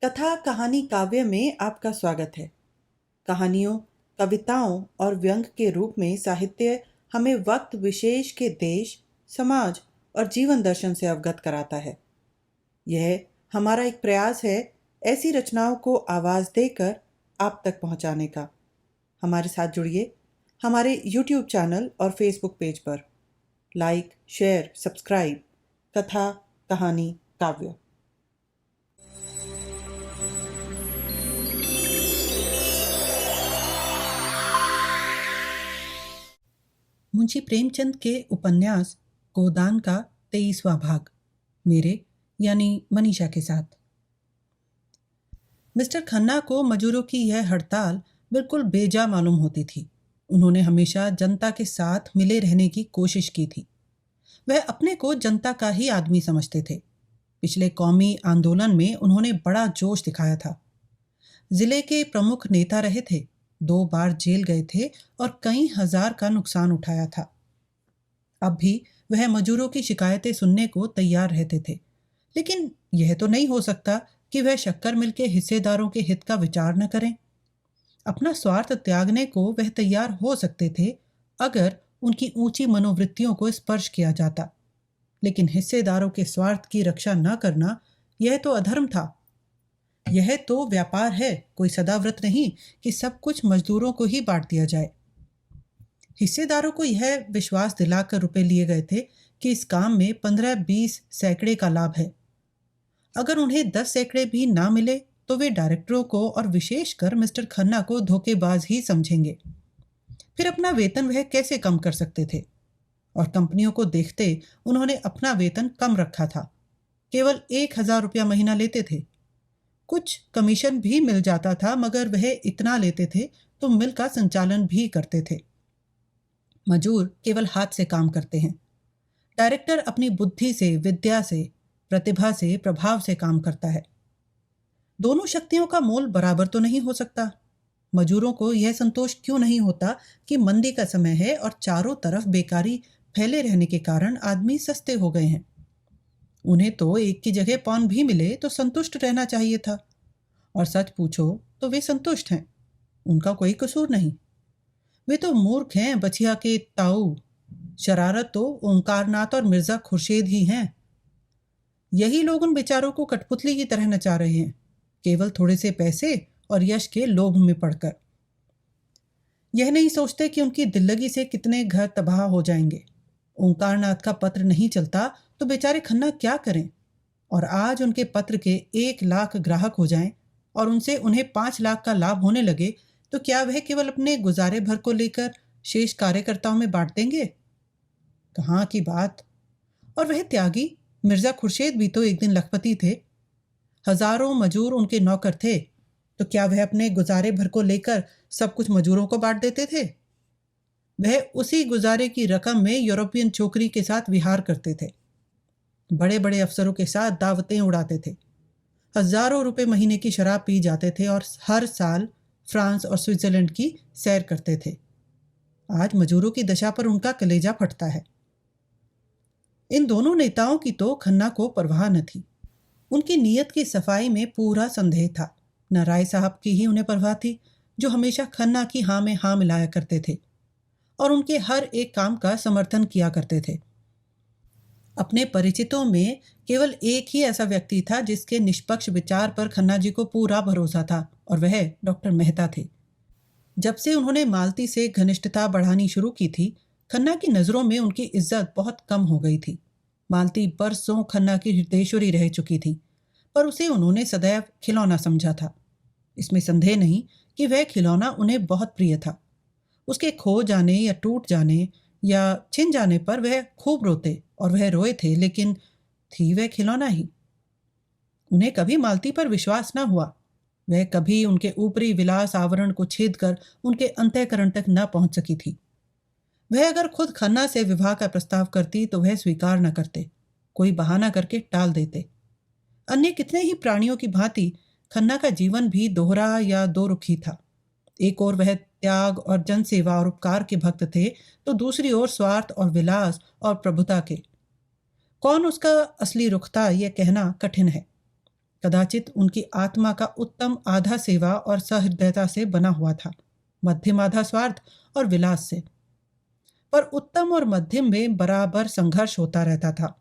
कथा कहानी काव्य में आपका स्वागत है। कहानियों, कविताओं और व्यंग के रूप में साहित्य हमें वक्त विशेष के देश, समाज और जीवन दर्शन से अवगत कराता है। यह हमारा एक प्रयास है ऐसी रचनाओं को आवाज़ देकर आप तक पहुंचाने का। हमारे साथ जुड़िए हमारे YouTube चैनल और Facebook पेज पर। Like, share, subscribe. कथा कहानी काव्य। मुंशी प्रेमचंद के उपन्यास गोदान का 23वां भाग, मेरे यानी मनीषा के साथ। मिस्टर खन्ना को मजूरों की यह हड़ताल बिल्कुल बेजा मालूम होती थी। उन्होंने हमेशा जनता के साथ मिले रहने की कोशिश की थी। वह अपने को जनता का ही आदमी समझते थे। पिछले कौमी आंदोलन में उन्होंने बड़ा जोश दिखाया था। जिले के प्रमुख नेता रहे थे, 2 बार जेल गए थे और कई हजार का नुकसान उठाया था। अब भी वह मजूरों की शिकायतें सुनने को तैयार रहते थे, लेकिन यह तो नहीं हो सकता कि वह शक्कर मिल के हिस्सेदारों के हित का विचार न करें। अपना स्वार्थ त्यागने को वह तैयार हो सकते थे अगर उनकी ऊंची मनोवृत्तियों को स्पर्श किया जाता, लेकिन हिस्सेदारों के स्वार्थ की रक्षा न करना यह तो अधर्म था। यह तो व्यापार है, कोई सदाव्रत नहीं कि सब कुछ मजदूरों को ही बांट दिया जाए। हिस्सेदारों को यह विश्वास दिलाकर रुपए लिए गए थे कि इस काम में 15-20 सैकड़े का लाभ है। अगर उन्हें 10 सैकड़े भी ना मिले तो वे डायरेक्टरों को और विशेषकर मिस्टर खन्ना को धोखेबाज ही समझेंगे। फिर अपना वेतन वह कैसे कम कर सकते थे? और कंपनियों को देखते उन्होंने अपना वेतन कम रखा था, केवल 1000 रुपया महीना लेते थे। कुछ कमीशन भी मिल जाता था, मगर वह इतना लेते थे तो मिल का संचालन भी करते थे। मजूर केवल हाथ से काम करते हैं, डायरेक्टर अपनी बुद्धि से, विद्या से, प्रतिभा से, प्रभाव से काम करता है। दोनों शक्तियों का मोल बराबर तो नहीं हो सकता। मजूरों को यह संतोष क्यों नहीं होता कि मंदी का समय है और चारों तरफ बेकारी फैले रहने के कारण आदमी सस्ते हो गए हैं। उन्हें तो एक की जगह पौन भी मिले तो संतुष्ट रहना चाहिए था, और सच पूछो तो वे संतुष्ट हैं। उनका कोई कसूर नहीं। वे तो मूर्ख हैं, बछिया के ताऊ। शरारत तो ओंकारनाथ और मिर्जा खुर्शीद ही हैं। यही लोग उन बेचारों को कठपुतली की तरह नचा रहे हैं, केवल थोड़े से पैसे और यश के लोभ में पड़कर। यह नहीं सोचते कि उनकी दिल्लगी से कितने घर तबाह हो जाएंगे। ओंकारनाथ का पत्र नहीं चलता तो बेचारे खन्ना क्या करें? और आज उनके पत्र के 1 लाख ग्राहक हो जाएं और उनसे उन्हें 5 लाख का लाभ होने लगे तो क्या वह केवल अपने गुजारे भर को लेकर शेष कार्यकर्ताओं में बांट देंगे? कहाँ की बात। और वह त्यागी मिर्जा खुर्शीद भी तो एक दिन लखपति थे। हजारों मजूर उनके नौकर थे, तो क्या वह अपने गुजारे भर को लेकर सब कुछ मजूरों को बांट देते थे? वह उसी गुजारे की रकम में यूरोपियन छोकरी के साथ विहार करते थे, बड़े बड़े अफसरों के साथ दावतें उड़ाते थे, हजारों रुपए महीने की शराब पी जाते थे और हर साल फ्रांस और स्विट्जरलैंड की सैर करते थे। आज मजूरों की दशा पर उनका कलेजा फटता है। इन दोनों नेताओं की तो खन्ना को परवाह न थी। उनकी नीयत की सफाई में पूरा संदेह था। न राय साहब की ही उन्हें परवाह थी, जो हमेशा खन्ना की हाँ में हाँ मिलाया करते थे और उनके हर एक काम का समर्थन किया करते थे। अपने परिचितों में केवल एक ही ऐसा व्यक्ति था जिसके निष्पक्ष विचार पर खन्ना जी को पूरा भरोसा था, और वह डॉक्टर मेहता थे। जब से उन्होंने मालती से घनिष्ठता बढ़ानी शुरू की थी, खन्ना की नज़रों में उनकी इज्जत बहुत कम हो गई थी। मालती बरसों खन्ना की हृदयेश्वरी रह चुकी थी, पर उसे उन्होंने सदैव खिलौना समझा था। इसमें संदेह नहीं कि वह खिलौना उन्हें बहुत प्रिय था। उसके खो जाने या टूट जाने या छिन जाने पर वह खूब रोते, और वह रोए थे, लेकिन थी वह खिलौना ही। उन्हें कभी मालती पर विश्वास न हुआ। वह कभी उनके ऊपरी विलास आवरण को छेद कर उनके अंतःकरण तक न पहुंच सकी थी। वह अगर खुद खन्ना से विवाह का प्रस्ताव करती तो वह स्वीकार न करते, कोई बहाना करके टाल देते। अन्य कितने ही प्राणियों की भांति खन्ना का जीवन भी दोहरा या दो रुखी था। एक ओर वह त्याग और जनसेवा और उपकार के भक्त थे, तो दूसरी ओर स्वार्थ और विलास और प्रभुता के। कौन उसका असली रुख था, यह कहना कठिन है। कदाचित उनकी आत्मा का उत्तम आधा सेवा और सहृदयता से बना हुआ था, मध्यम आधा स्वार्थ और विलास से। पर उत्तम और मध्यम में बराबर संघर्ष होता रहता था,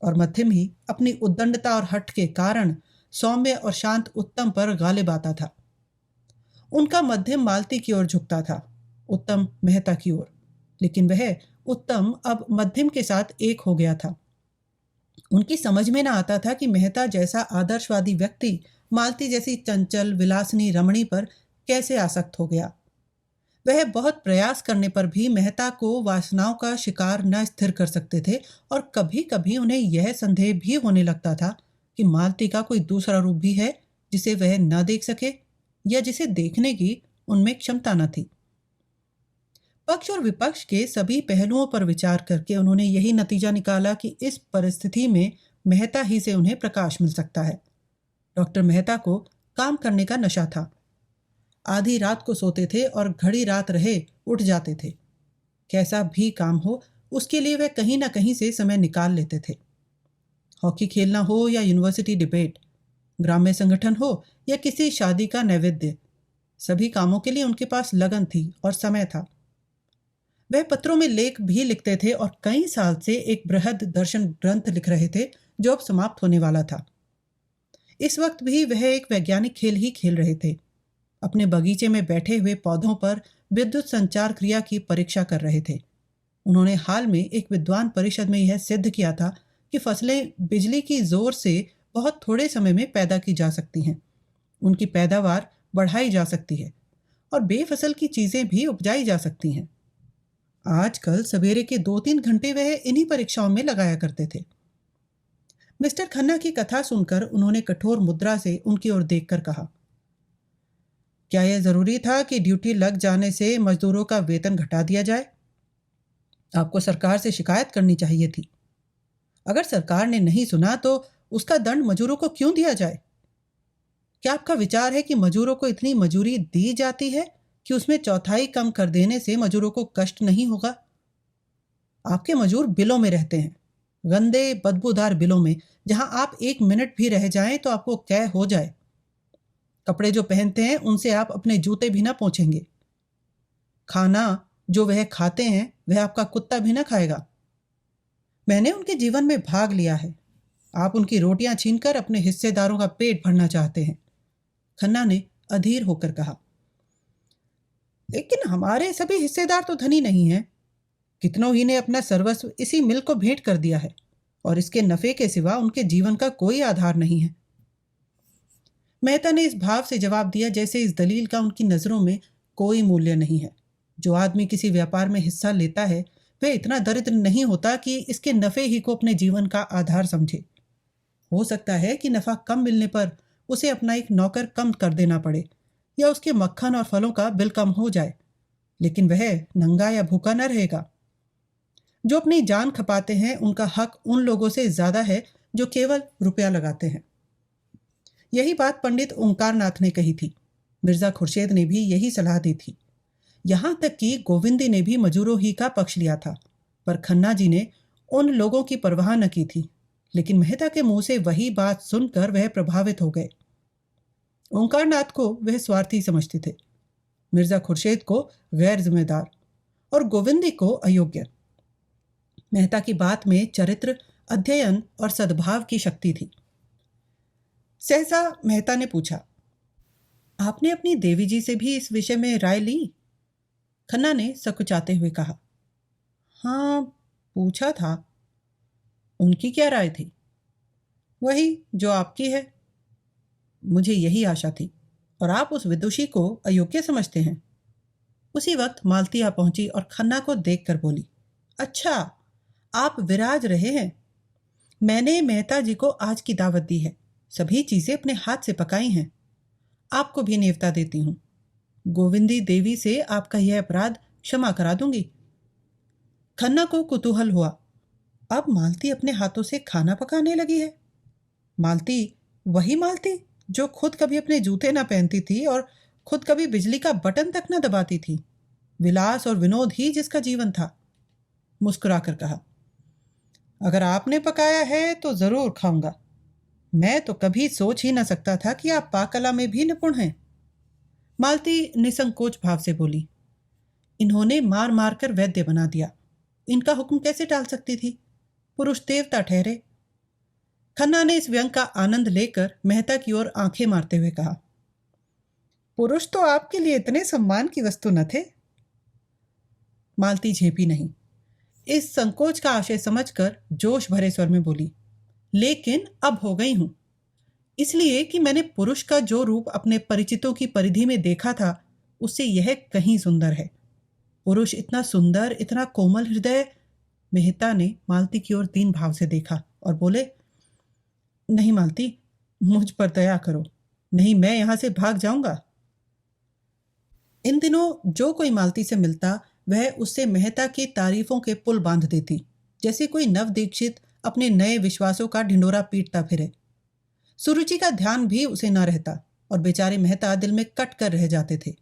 और मध्यम ही अपनी उद्दंडता और हठ के कारण सौम्य और शांत उत्तम पर गालिब आता था। उनका मध्यम मालती की ओर झुकता था, उत्तम मेहता की ओर, लेकिन वह उत्तम अब मध्यम के साथ एक हो गया था। उनकी समझ में न आता था कि मेहता जैसा आदर्शवादी व्यक्ति मालती जैसी चंचल विलासिनी रमणी पर कैसे आसक्त हो गया। वह बहुत प्रयास करने पर भी मेहता को वासनाओं का शिकार न स्थिर कर सकते थे, और कभी कभी उन्हें यह संदेह भी होने लगता था कि मालती का कोई दूसरा रूप भी है जिसे वह न देख सके, या जिसे देखने की उनमें क्षमता न थी। पक्ष और विपक्ष के सभी पहलुओं पर विचार करके उन्होंने यही नतीजा निकाला कि इस परिस्थिति में मेहता ही से उन्हें प्रकाश मिल सकता है। डॉक्टर मेहता को काम करने का नशा था। आधी रात को सोते थे और घड़ी रात रहे उठ जाते थे। कैसा भी काम हो, उसके लिए वह कहीं ना कहीं से समय निकाल लेते थे। हॉकी खेलना हो या यूनिवर्सिटी डिबेट, ग्राम्य संगठन हो या किसी शादी का नैवेद्य, सभी कामों के लिए उनके पास लगन थी और समय था। वह पत्रों में लेख भी लिखते थे और कई साल से एक बृहद दर्शन ग्रंथ लिख रहे थे जो अब समाप्त होने वाला था। इस वक्त भी वह एक वैज्ञानिक खेल ही खेल रहे थे। अपने बगीचे में बैठे हुए पौधों पर विद्युत संचार क्रिया की परीक्षा कर रहे थे। उन्होंने हाल में एक विद्वान परिषद में यह सिद्ध किया था कि फसलें बिजली की जोर से बहुत थोड़े समय में पैदा की जा सकती हैं, उनकी पैदावार बढ़ाई जा सकती है और बेफसल की चीज़ें भी उपजाई जा सकती हैं। आजकल सवेरे के 2-3 घंटे वह इन्हीं परीक्षाओं में लगाया करते थे। मिस्टर खन्ना की कथा सुनकर उन्होंने कठोर मुद्रा से उनकी ओर देखकर कहा, क्या यह जरूरी था कि ड्यूटी लग जाने से मजदूरों का वेतन घटा दिया जाए? आपको सरकार से शिकायत करनी चाहिए थी। अगर सरकार ने नहीं सुना तो उसका दंड मजदूरों को क्यों दिया जाए? क्या आपका विचार है कि मजदूरों को इतनी मजूरी दी जाती है कि उसमें चौथाई कम कर देने से मजदूरों को कष्ट नहीं होगा? आपके मजदूर बिलों में रहते हैं, गंदे बदबूदार बिलों में, जहां आप 1 मिनट भी रह जाएं तो आपको कैद हो जाए। कपड़े जो पहनते हैं उनसे आप अपने जूते भी ना पोंछेंगे। खाना जो वह खाते हैं वह आपका कुत्ता भी ना खाएगा। मैंने उनके जीवन में भाग लिया है। आप उनकी रोटियां छीनकर अपने हिस्सेदारों का पेट भरना चाहते हैं। खन्ना ने अधीर होकर कहा, लेकिन हमारे सभी हिस्सेदार तो धनी नहीं हैं। कितनों ही ने अपना सर्वस्व इसी मिल को भेंट कर दिया है और इसके नफे के सिवा उनके जीवन का कोई आधार नहीं है। मेहता ने इस भाव से जवाब दिया जैसे इस दलील का उनकी नजरों में कोई मूल्य नहीं है। जो आदमी किसी व्यापार में हिस्सा लेता है वह इतना दरिद्र नहीं होता कि इसके नफे ही को अपने जीवन का आधार समझे। हो सकता है कि नफा कम मिलने पर उसे अपना एक नौकर कम कर देना पड़े या उसके मक्खन और फलों का बिल कम हो जाए, लेकिन वह नंगा या भूखा न रहेगा। जो अपनी जान खपाते हैं उनका हक उन लोगों से ज्यादा है जो केवल रुपया लगाते हैं। यही बात पंडित ओंकार नाथ ने कही थी। मिर्जा खुर्शीद ने भी यही सलाह दी थी। यहां तक कि गोविंदी ने भी मजूरों ही का पक्ष लिया था, पर खन्ना जी ने उन लोगों की परवाह न की थी। लेकिन मेहता के मुंह से वही बात सुनकर वह प्रभावित हो गए। ओंकार नाथ को वह स्वार्थी समझते थे, मिर्जा खुर्शीद को गैर जिम्मेदार और गोविंदी को अयोग्य। मेहता की बात में चरित्र, अध्ययन और सद्भाव की शक्ति थी। सहसा मेहता ने पूछा, आपने अपनी देवी जी से भी इस विषय में राय ली? खन्ना ने सकुचाते हुए कहा, हाँ, पूछा था। उनकी क्या राय थी? वही जो आपकी है। मुझे यही आशा थी, और आप उस विदुषी को अयोग्य समझते हैं। उसी वक्त मालती आ पहुंची और खन्ना को देखकर बोली, अच्छा, आप विराज रहे हैं। मैंने मेहता जी को आज की दावत दी है, सभी चीजें अपने हाथ से पकाई हैं। आपको भी नेवता देती हूँ। गोविंदी देवी से आपका यह अपराध क्षमा करा दूंगी। खन्ना को कुतूहल हुआ, अब मालती अपने हाथों से खाना पकाने लगी है। मालती, वही मालती जो खुद कभी अपने जूते ना पहनती थी और खुद कभी बिजली का बटन तक ना दबाती थी। विलास और विनोद ही जिसका जीवन था। मुस्कुराकर कहा, अगर आपने पकाया है तो जरूर खाऊंगा। मैं तो कभी सोच ही न सकता था कि आप पाककला में भी निपुण हैं। मालती निसंकोच भाव से बोली। इन्होंने मार मार कर वैद्य बना दिया, इनका हुक्म कैसे टाल सकती थी? पुरुष देवता ठहरे। खन्ना ने इस व्यंग का आनंद लेकर मेहता की ओर आंखें मारते हुए कहा, पुरुष तो आपके लिए इतने सम्मान की वस्तु न थे। मालती झेपी नहीं। इस संकोच का आशय समझकर जोश भरे स्वर में बोली, लेकिन अब हो गई हूं, इसलिए कि मैंने पुरुष का जो रूप अपने परिचितों की परिधि में देखा था उससे यह कहीं सुंदर है। पुरुष इतना सुंदर, इतना कोमल हृदय। मेहता ने मालती की ओर दीन भाव से देखा और बोले, नहीं मालती, मुझ पर दया करो, नहीं मैं यहां से भाग जाऊंगा। इन दिनों जो कोई मालती से मिलता वह उससे मेहता की तारीफों के पुल बांध देती, जैसे कोई नव दीक्षित अपने नए विश्वासों का ढिंडोरा पीटता फिरे। सुरुचि का ध्यान भी उसे न रहता और बेचारे मेहता दिल में कट कर रह जाते थे।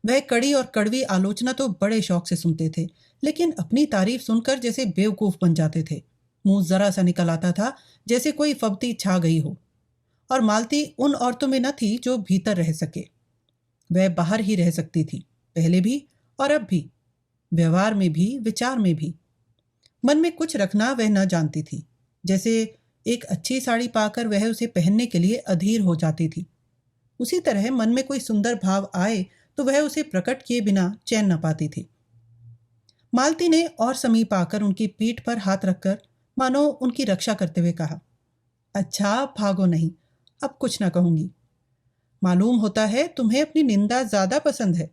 वह कड़ी और कड़वी आलोचना तो बड़े शौक से सुनते थे, लेकिन अपनी तारीफ सुनकर जैसे बेवकूफ बन जाते थे। मुंह जरा सा निकल आता था जैसे कोई फब्ती छा गई हो। और मालती उन औरतों में न थी जो भीतर रह सके। वह बाहर ही रह सकती थी, पहले भी और अब भी, व्यवहार में भी, विचार में भी। मन में कुछ रखना वह न जानती थी। जैसे एक अच्छी साड़ी पाकर वह उसे पहनने के लिए अधीर हो जाती थी, उसी तरह मन में कोई सुंदर भाव आए तो वह उसे प्रकट किए बिना चैन न पाती थी। मालती ने और समीप आकर उनकी पीठ पर हाथ रखकर मानो उनकी रक्षा करते हुए कहा, अच्छा भागो नहीं, अब कुछ न कहूंगी। मालूम होता है तुम्हें अपनी निंदा ज्यादा पसंद है,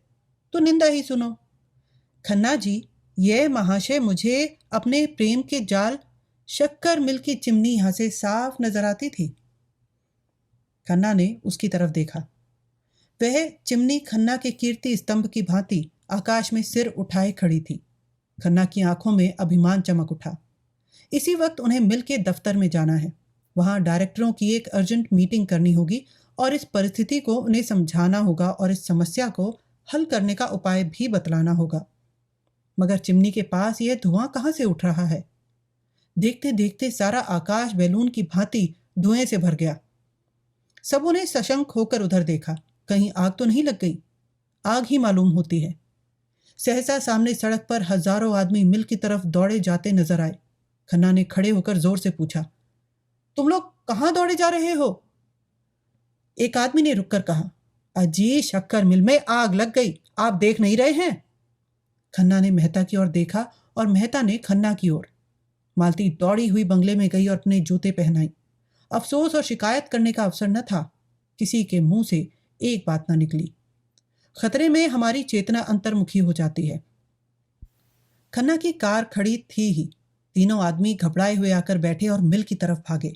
तो निंदा ही सुनो। खन्ना जी, यह महाशय मुझे अपने प्रेम के जाल शक्कर मिल की चिमनी यहां से साफ नजर आती थी। खन्ना ने उसकी तरफ देखा। वह चिमनी खन्ना के कीर्ति स्तंभ की भांति आकाश में सिर उठाए खड़ी थी। खन्ना की आंखों में अभिमान चमक उठा। इसी वक्त उन्हें मिल के दफ्तर में जाना है। वहां डायरेक्टरों की एक अर्जेंट मीटिंग करनी होगी और इस परिस्थिति को उन्हें समझाना होगा और इस समस्या को हल करने का उपाय भी बतलाना होगा। मगर चिमनी के पास यह धुआं कहां से उठ रहा है? देखते देखते सारा आकाश बैलून की भांति धुएं से भर गया। सबों ने सशंक होकर उधर देखा, कहीं आग तो नहीं लग गई? आग ही मालूम होती है। सहसा सामने सड़क पर हजारों आदमी मिल की तरफ दौड़े जाते नजर आए। खन्ना ने खड़े होकर जोर से पूछा, तुम लोग कहां दौड़े जा रहे हो? एक आदमी ने रुककर कहा, अजी शक्कर मिल में आग लग गई, आप देख नहीं रहे हैं? खन्ना ने मेहता की ओर देखा और मेहता ने खन्ना की ओर। मालती दौड़ी हुई बंगले में गई और अपने जूते पहनाई। अफसोस और शिकायत करने का अवसर न था। किसी के मुंह से एक बात न निकली। खतरे में हमारी चेतना अंतर्मुखी हो जाती है। खन्ना की कार खड़ी थी ही। तीनों आदमी घबराए हुए आकर बैठे और मिल की तरफ भागे।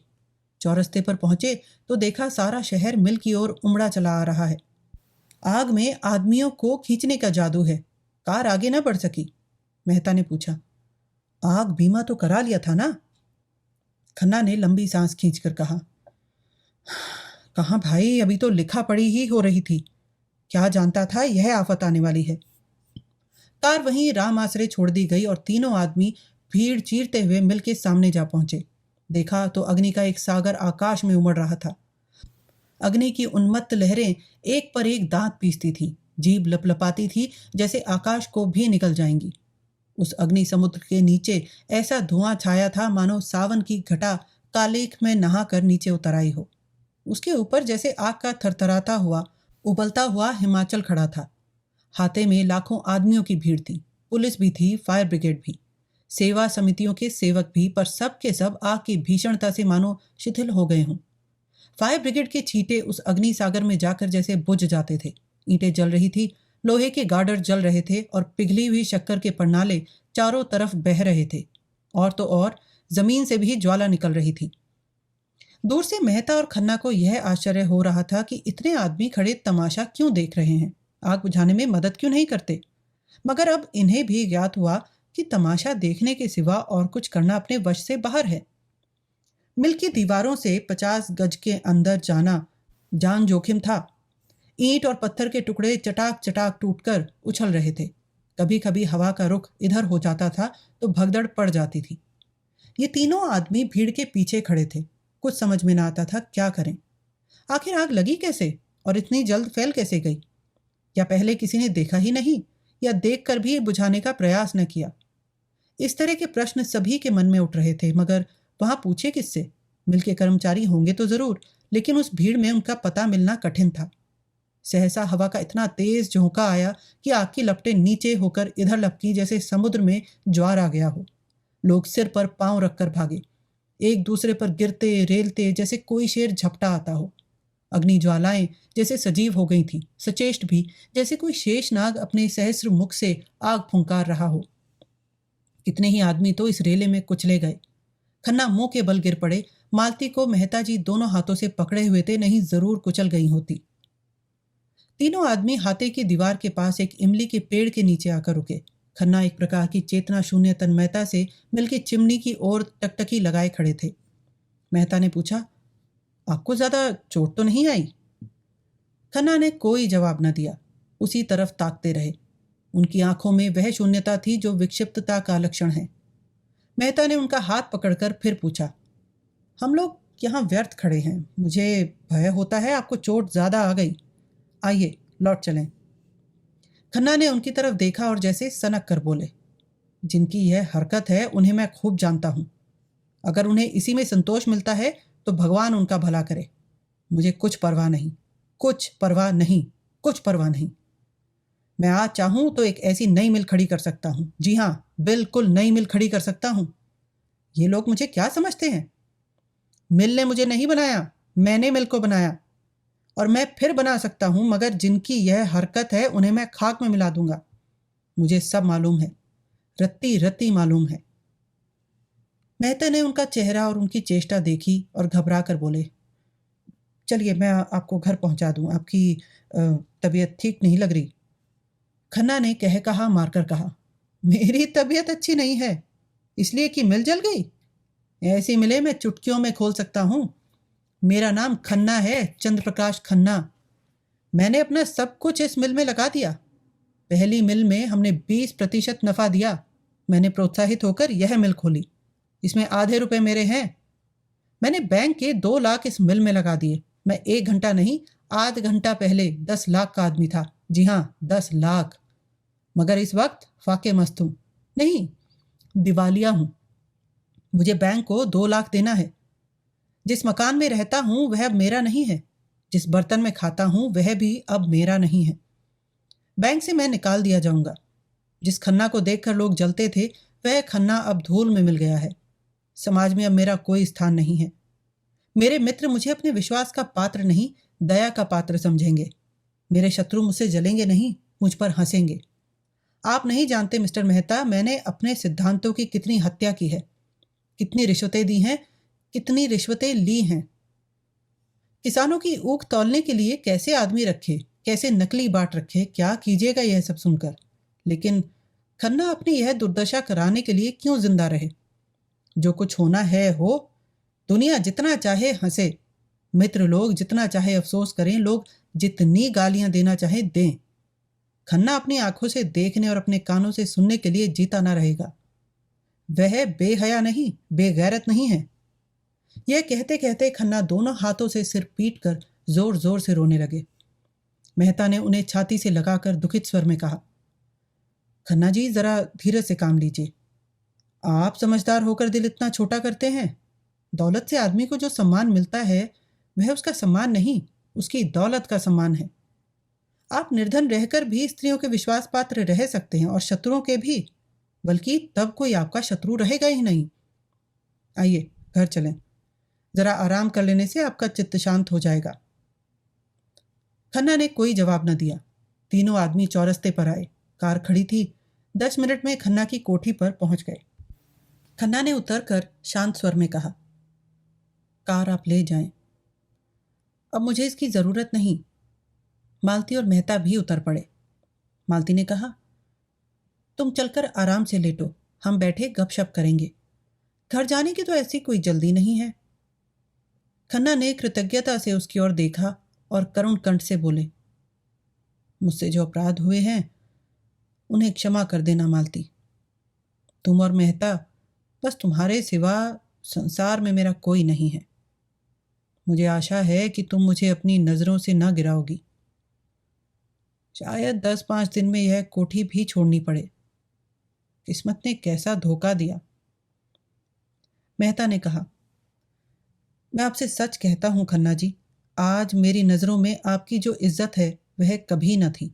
चौरस्ते पर पहुंचे तो देखा सारा शहर मिल की ओर उमड़ा चला आ रहा है। आग में आदमियों को खींचने का जादू है। कार आगे न बढ़ सकी। मेहता ने पूछा, आग बीमा तो करा लिया था ना? खन्ना ने लंबी सांस खींचकर कहा, कहाँ भाई, अभी तो लिखा पढ़ी ही हो रही थी। क्या जानता था यह आफत आने वाली है। कार वहीं राम आसरे छोड़ दी गई और तीनों आदमी भीड़ चीरते हुए मिल के सामने जा पहुंचे। देखा तो अग्नि का एक सागर आकाश में उमड़ रहा था। अग्नि की उन्मत्त लहरें एक पर एक दांत पीसती थी, जीभ लपलपाती थी जैसे आकाश को भी निकल जाएंगी। उस अग्नि समुद्र के नीचे ऐसा धुआं छाया था मानो सावन की घटा कालेख में नहाकर नीचे उतर आई हो। उसके ऊपर जैसे आग का थरथराता हुआ उबलता हुआ हिमाचल खड़ा था। हाथे में लाखों आदमियों की भीड़ थी, पुलिस भी थी, फायर ब्रिगेड भी, सेवा समितियों के सेवक भी, पर सब के सब आग की भीषणता से मानो शिथिल हो गए हों। फायर ब्रिगेड के छींटे उस अग्नि सागर में जाकर जैसे बुझ जाते थे। ईंटें जल रही थी, लोहे के गार्डर जल रहे थे और पिघली हुई शक्कर के परनाले चारों तरफ बह रहे थे। और तो और जमीन से भी ज्वाला निकल रही थी। दूर से मेहता और खन्ना को यह आश्चर्य हो रहा था कि इतने आदमी खड़े तमाशा क्यों देख रहे हैं, आग बुझाने में मदद क्यों नहीं करते। मगर अब इन्हें भी ज्ञात हुआ कि तमाशा देखने के सिवा और कुछ करना अपने वश से बाहर है। मिल की दीवारों से 50 गज के अंदर जाना जान जोखिम था। ईंट और पत्थर के टुकड़े चटाक चटाक टूटकर उछल रहे थे। कभी कभी हवा का रुख इधर हो जाता था तो भगदड़ पड़ जाती थी। ये तीनों आदमी भीड़ के पीछे खड़े थे। कुछ समझ में ना आता था क्या करें। आखिर आग लगी कैसे और इतनी जल्द फैल कैसे गई? या पहले किसी ने देखा ही नहीं, या देखकर भी बुझाने का प्रयास न किया? इस तरह के प्रश्न सभी के मन में उठ रहे थे, मगर वहां पूछे किससे? मिल के कर्मचारी होंगे तो जरूर, लेकिन उस भीड़ में उनका पता मिलना कठिन था। सहसा हवा का इतना तेज झोंका आया कि आग की लपटें नीचे होकर इधर लपकी जैसे समुद्र में ज्वार आ गया हो। लोग सिर पर पांव रखकर भागे, एक दूसरे पर गिरते रेलते जैसे कोई शेर झपटा आता हो। अग्नि ज्वालाएं जैसे सजीव हो गई थी, सचेष्ट भी, जैसे कोई शेषनाग अपने सहस्र मुख से आग फुंकार रहा हो। कितने ही आदमी तो इस रेले में कुचले गए। खन्ना मुंह के बल गिर पड़े। मालती को मेहता जी दोनों हाथों से पकड़े हुए थे, नहीं जरूर कुचल गई होती। तीनों आदमी हाथे की दीवार के पास एक इमली के पेड़ के नीचे आकर रुके। खन्ना एक प्रकार की चेतना शून्य तन्मयता से मिलकर चिमनी की ओर टकटकी लगाए खड़े थे। मेहता ने पूछा, आपको ज्यादा चोट तो नहीं आई? खन्ना ने कोई जवाब न दिया, उसी तरफ ताकते रहे। उनकी आंखों में वह शून्यता थी जो विक्षिप्तता का लक्षण है। मेहता ने उनका हाथ पकड़कर फिर पूछा, हम लोग यहाँ व्यर्थ खड़े हैं, मुझे भय होता है आपको चोट ज्यादा आ गई। आइए लौट चलें। खन्ना ने उनकी तरफ देखा और जैसे सनक कर बोले, जिनकी यह हरकत है उन्हें मैं खूब जानता हूं। अगर उन्हें इसी में संतोष मिलता है तो भगवान उनका भला करे। मुझे कुछ परवाह नहीं, कुछ परवाह नहीं, कुछ परवाह नहीं। मैं आज चाहूं तो एक ऐसी नई मिल खड़ी कर सकता हूं। जी हां, बिल्कुल नई मिल खड़ी कर सकता हूं। ये लोग मुझे क्या समझते हैं? मिल ने मुझे नहीं बनाया, मैंने मिल को बनाया। और मैं फिर बना सकता हूं, मगर जिनकी यह हरकत है उन्हें मैं खाक में मिला दूंगा। मुझे सब मालूम है, रत्ती रत्ती मालूम है। मेहता ने उनका चेहरा और उनकी चेष्टा देखी और घबरा कर बोले, चलिए मैं आपको घर पहुंचा दूं, आपकी तबीयत ठीक नहीं लग रही। खन्ना ने कह कहा मारकर कहा, मेरी तबीयत अच्छी नहीं है इसलिए कि मिल जल गई? ऐसी मिले मैं चुटकियों में खोल सकता हूं। मेरा नाम खन्ना है, चंद्र प्रकाश खन्ना। मैंने अपना सब कुछ इस मिल में लगा दिया। पहली मिल में हमने 20% नफा दिया। मैंने प्रोत्साहित होकर यह मिल खोली। इसमें आधे रुपए मेरे हैं। मैंने बैंक के 2 लाख इस मिल में लगा दिए। मैं 1 घंटा नहीं, आध घंटा पहले 10 लाख का आदमी था। जी हां, 10 लाख। मगर इस वक्त फाके मस्त हूं, नहीं दिवालिया हूं। मुझे बैंक को 2 लाख देना है। जिस मकान में रहता हूं वह अब मेरा नहीं है। जिस बर्तन में खाता हूं वह भी अब मेरा नहीं है। बैंक से मैं निकाल दिया जाऊंगा। जिस खन्ना को देखकर लोग जलते थे वह खन्ना अब धूल में मिल गया है। समाज में अब मेरा कोई स्थान नहीं है। मेरे मित्र मुझे अपने विश्वास का पात्र नहीं, दया का पात्र समझेंगे। मेरे शत्रु मुझसे जलेंगे नहीं, मुझ पर हंसेंगे। आप नहीं जानते मिस्टर मेहता, मैंने अपने सिद्धांतों की कितनी हत्या की है, कितनी रिश्वतें दी हैं, कितनी रिश्वतें ली हैं। किसानों की ऊख तौलने के लिए कैसे आदमी रखे, कैसे नकली बाट रखे, क्या कीजिएगा यह सब सुनकर। लेकिन खन्ना अपनी यह दुर्दशा कराने के लिए क्यों जिंदा रहे? जो कुछ होना है हो। दुनिया जितना चाहे हंसे, मित्र लोग जितना चाहे अफसोस करें, लोग जितनी गालियां देना चाहे दें। खन्ना अपनी आंखों से देखने और अपने कानों से सुनने के लिए जीता ना रहेगा। वह बेहया नहीं, बेगैरत नहीं है। यह कहते कहते खन्ना दोनों हाथों से सिर पीट कर जोर जोर से रोने लगे। मेहता ने उन्हें छाती से लगाकर दुखित स्वर में कहा, खन्ना जी जरा धीरज से काम लीजिए। आप समझदार होकर दिल इतना छोटा करते हैं। दौलत से आदमी को जो सम्मान मिलता है वह उसका सम्मान नहीं, उसकी दौलत का सम्मान है। आप निर्धन रहकर भी स्त्रियों के विश्वास पात्र रह सकते हैं और शत्रुओं के भी, बल्कि तब कोई आपका शत्रु रहेगा ही नहीं। आइए घर चलें, जरा आराम कर लेने से आपका चित्त शांत हो जाएगा। खन्ना ने कोई जवाब न दिया। तीनों आदमी चौरस्ते पर आए। कार खड़ी थी। 10 मिनट में खन्ना की कोठी पर पहुंच गए। खन्ना ने उतरकर शांत स्वर में कहा, कार आप ले जाएं, अब मुझे इसकी जरूरत नहीं। मालती और मेहता भी उतर पड़े। मालती ने कहा, तुम चलकर आराम से लेटो, हम बैठे गपशप करेंगे। घर जाने की तो ऐसी कोई जल्दी नहीं है। खन्ना ने कृतज्ञता से उसकी ओर देखा और करुण कंठ से बोले, मुझसे जो अपराध हुए हैं उन्हें क्षमा कर देना मालती। तुम और मेहता, बस तुम्हारे सिवा संसार में मेरा कोई नहीं है। मुझे आशा है कि तुम मुझे अपनी नज़रों से न गिराओगी। शायद 10-5 दिन में यह कोठी भी छोड़नी पड़े। किस्मत ने कैसा धोखा दिया। मेहता ने कहा, मैं आपसे सच कहता हूं खन्ना जी, आज मेरी नज़रों में आपकी जो इज्जत है वह कभी न थी।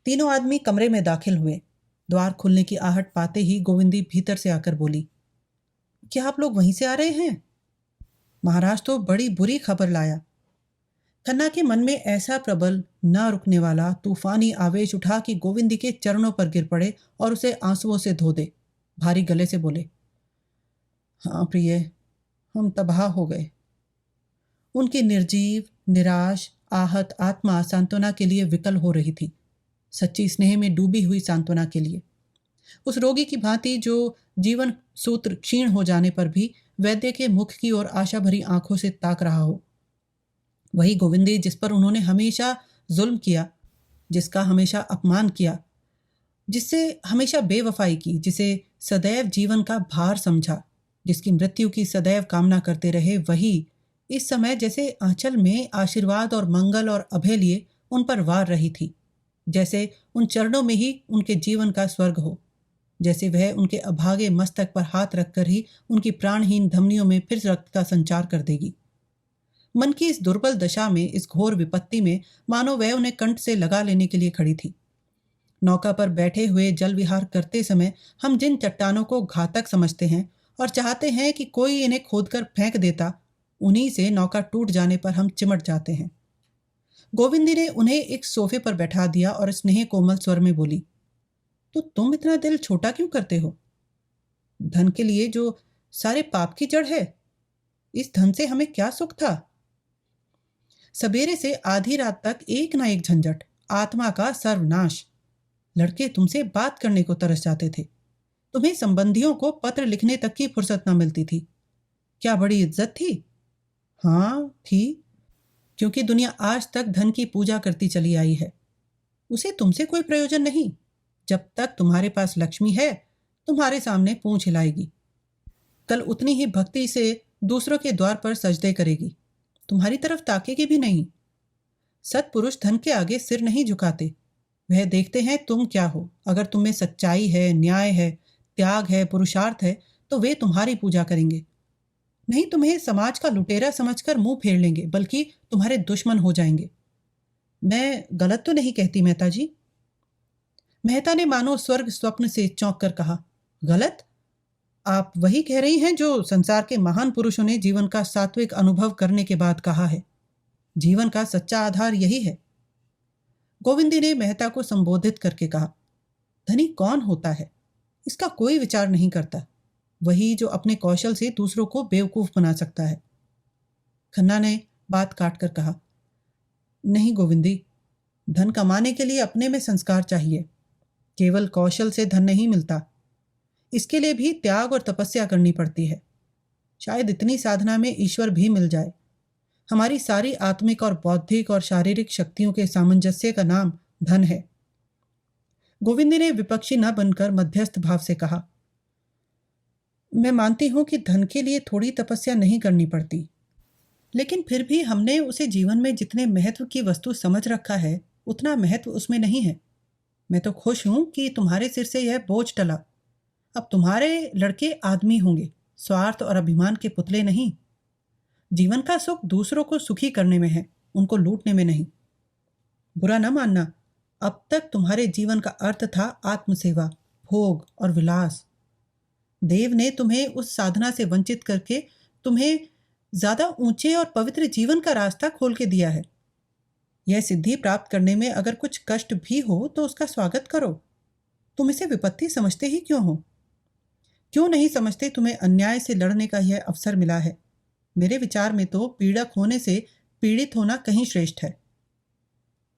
तीनों आदमी कमरे में दाखिल हुए। द्वार खुलने की आहट पाते ही गोविंदी भीतर से आकर बोली, क्या आप लोग वहीं से आ रहे हैं? महाराज तो बड़ी बुरी खबर लाया। खन्ना के मन में ऐसा प्रबल न रुकने वाला तूफानी आवेश उठा कि गोविंदी के चरणों पर गिर पड़े और उसे आंसुओं से धो दे। भारी गले से बोले, हाँ प्रिय, हम तबाह हो गए। उनकी निर्जीव, निराश, आहत आत्मा सांत्वना के लिए विकल हो रही थी, सच्ची स्नेह में डूबी हुई सांत्वना के लिए। उस रोगी की भांति जो जीवन सूत्र क्षीण हो जाने पर भी वैद्य के मुख की ओर आशा भरी आंखों से ताक रहा हो। वही गोविंदी जिस पर उन्होंने हमेशा जुल्म किया, जिसका हमेशा अपमान किया, जिससे हमेशा बेवफाई की, जिसे सदैव जीवन का भार समझा, जिसकी मृत्यु की सदैव कामना करते रहे, वही इस समय जैसे आंचल में आशीर्वाद और मंगल और अभय लिए उन पर वार रही थी, जैसे उन चरणों में ही उनके जीवन का स्वर्ग हो, जैसे वह उनके अभागे मस्तक पर हाथ रखकर ही उनकी प्राणहीन धमनियों में फिर रक्त का संचार कर देगी। मन की इस दुर्बल दशा में, इस घोर विपत्ति में, मानो वह उन्हें कंठ से लगा लेने के लिए खड़ी थी। नौका पर बैठे हुए जल विहार करते समय हम जिन चट्टानों को घातक समझते हैं और चाहते हैं कि कोई इन्हें खोदकर फेंक देता, उन्हीं से नौका टूट जाने पर हम चिमट जाते हैं। गोविंदी ने उन्हें एक सोफे पर बैठा दिया और स्नेह कोमल स्वर में बोली, तो तुम इतना दिल छोटा क्यों करते हो? धन के लिए जो सारे पाप की जड़ है, इस धन से हमें क्या सुख था? सवेरे से आधी रात तक एक ना एक झंझट, आत्मा का सर्वनाश। लड़के तुमसे बात करने को तरस जाते थे, तुम्हें संबंधियों को पत्र लिखने तक की फुर्सत न मिलती थी। क्या बड़ी इज्जत थी? हाँ थी, क्योंकि दुनिया आज तक धन की पूजा करती चली आई है। उसे तुमसे कोई प्रयोजन नहीं। जब तक तुम्हारे पास लक्ष्मी है, तुम्हारे सामने पूंछ हिलाएगी। कल उतनी ही भक्ति से दूसरों के द्वार पर सजदे करेगी, तुम्हारी तरफ ताकेगी भी नहीं। सत्पुरुष धन के आगे सिर नहीं झुकाते, वह देखते हैं तुम क्या हो। अगर तुम में सच्चाई है, न्याय है, त्याग है, पुरुषार्थ है, तो वे तुम्हारी पूजा करेंगे। नहीं तुम्हें समाज का लुटेरा समझकर मुंह फेर लेंगे, बल्कि तुम्हारे दुश्मन हो जाएंगे। मैं गलत तो नहीं कहती मेहता जी? मेहता ने मानो स्वर्ग स्वप्न से चौंक कर कहा, गलत? आप वही कह रही हैं जो संसार के महान पुरुषों ने जीवन का सात्विक अनुभव करने के बाद कहा है। जीवन का सच्चा आधार यही है। गोविंदी ने मेहता को संबोधित करके कहा, धनी कौन होता है, इसका कोई विचार नहीं करता। वही जो अपने कौशल से दूसरों को बेवकूफ बना सकता है। खन्ना ने बात काट कर कहा, नहीं गोविंदी, धन कमाने के लिए अपने में संस्कार चाहिए। केवल कौशल से धन नहीं मिलता, इसके लिए भी त्याग और तपस्या करनी पड़ती है। शायद इतनी साधना में ईश्वर भी मिल जाए। हमारी सारी आत्मिक और बौद्धिक और शारीरिक शक्तियों के सामंजस्य का नाम धन है। गोविंदी ने विपक्षी न बनकर मध्यस्थ भाव से कहा, मैं मानती हूं कि धन के लिए थोड़ी तपस्या नहीं करनी पड़ती, लेकिन फिर भी हमने उसे जीवन में जितने महत्व की वस्तु समझ रखा है, उतना महत्व उसमें नहीं है। मैं तो खुश हूं कि तुम्हारे सिर से यह बोझ टला। अब तुम्हारे लड़के आदमी होंगे, स्वार्थ और अभिमान के पुतले नहीं। जीवन का सुख दूसरों को सुखी करने में है, उनको लूटने में नहीं। बुरा न मानना, अब तक तुम्हारे जीवन का अर्थ था आत्मसेवा, भोग और विलास। देव ने तुम्हें उस साधना से वंचित करके तुम्हें ज्यादा ऊंचे और पवित्र जीवन का रास्ता खोल के दिया है। यह सिद्धि प्राप्त करने में अगर कुछ कष्ट भी हो तो उसका स्वागत करो। तुम इसे विपत्ति समझते ही क्यों हो? क्यों नहीं समझते तुम्हें अन्याय से लड़ने का यह अवसर मिला है? मेरे विचार में तो पीड़क होने से पीड़ित होना कहीं श्रेष्ठ है।